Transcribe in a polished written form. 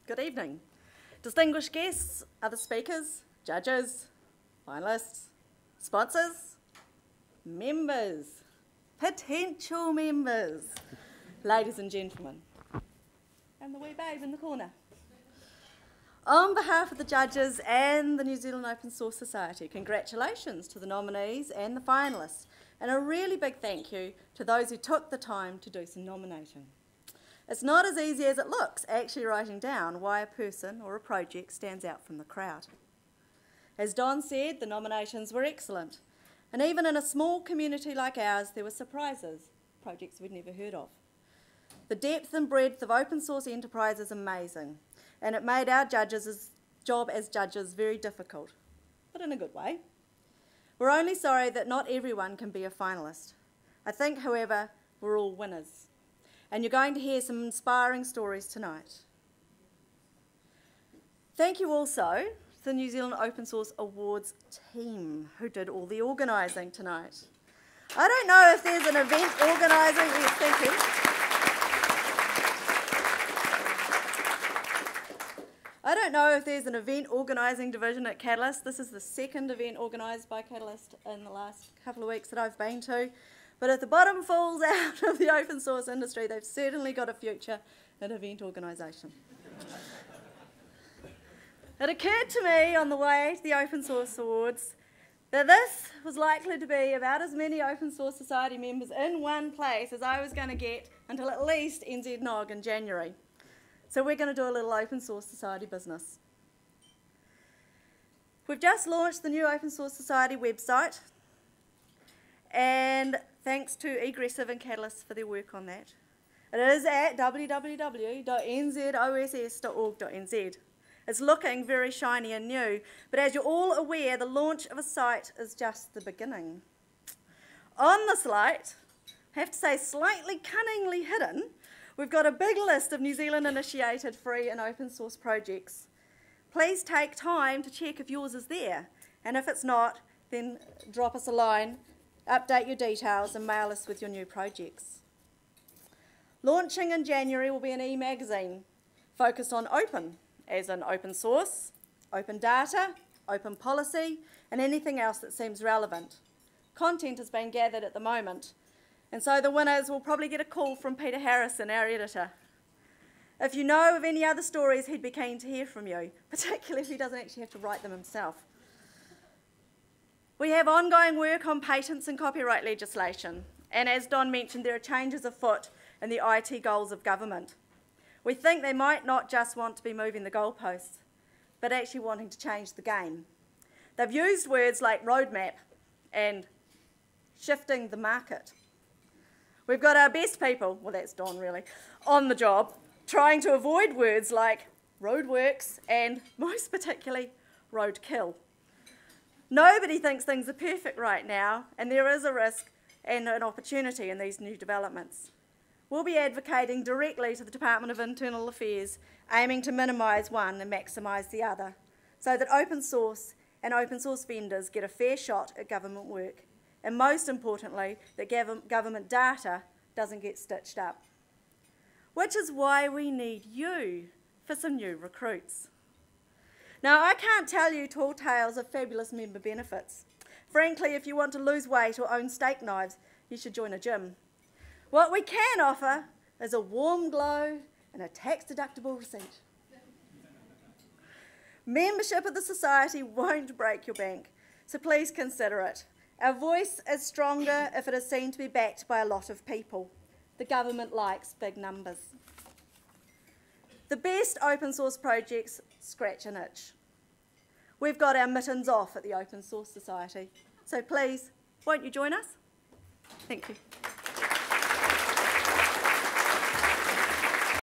Good evening. Distinguished guests, other speakers, judges, finalists, sponsors, members, potential members, ladies and gentlemen, and the wee babe in the corner. On behalf of the judges and the New Zealand Open Source Society, congratulations to the nominees and the finalists, and a really big thank you to those who took the time to do some nominating. It's not as easy as it looks, actually writing down why a person or a project stands out from the crowd. As Don said, the nominations were excellent, and even in a small community like ours, there were surprises, projects we'd never heard of. The depth and breadth of open source enterprise is amazing, and it made our judges' job as judges very difficult, but in a good way. We're only sorry that not everyone can be a finalist. I think, however, we're all winners, and you're going to hear some inspiring stories tonight. Thank you also to the New Zealand Open Source Awards team who did all the organising tonight. I don't know if there's an event organising, yes, thank you. I don't know if there's an event organising division at Catalyst. This is the second event organised by Catalyst in the last couple of weeks that I've been to. But if the bottom falls out of the open source industry, they've certainly got a future in event organisation. It occurred to me on the way to the Open Source Awards that this was likely to be about as many Open Source Society members in one place as I was going to get until at least NZOSA in January. So we're going to do a little Open Source Society business. We've just launched the new Open Source Society website, and thanks to Egressive and Catalyst for their work on that. It is at www.nzoss.org.nz. It's looking very shiny and new, but as you're all aware, the launch of a site is just the beginning. On the slide, I have to say slightly cunningly hidden, we've got a big list of New Zealand-initiated free and open source projects. Please take time to check if yours is there, and if it's not, then drop us a line, update your details, and mail us with your new projects. Launching in January will be an e-magazine focused on open, as in open source, open data, open policy, and anything else that seems relevant. Content is being gathered at the moment, and so the winners will probably get a call from Peter Harrison, our editor. If you know of any other stories, he'd be keen to hear from you, particularly if he doesn't actually have to write them himself. We have ongoing work on patents and copyright legislation, and as Don mentioned, there are changes afoot in the IT goals of government. We think they might not just want to be moving the goalposts, but actually wanting to change the game. They've used words like roadmap and shifting the market. We've got our best people, well that's Don really, on the job, trying to avoid words like roadworks and, most particularly, roadkill. Nobody thinks things are perfect right now, and there is a risk and an opportunity in these new developments. We'll be advocating directly to the Department of Internal Affairs, aiming to minimise one and maximise the other, so that open source and open source vendors get a fair shot at government work. And most importantly, that government data doesn't get stitched up. Which is why we need you for some new recruits. Now, I can't tell you tall tales of fabulous member benefits. Frankly, if you want to lose weight or own steak knives, you should join a gym. What we can offer is a warm glow and a tax-deductible receipt. Membership of the Society won't break your bank, so please consider it. Our voice is stronger if it is seen to be backed by a lot of people. The government likes big numbers. The best open source projects scratch an itch. We've got our mittens off at the Open Source Society, so please, won't you join us? Thank you.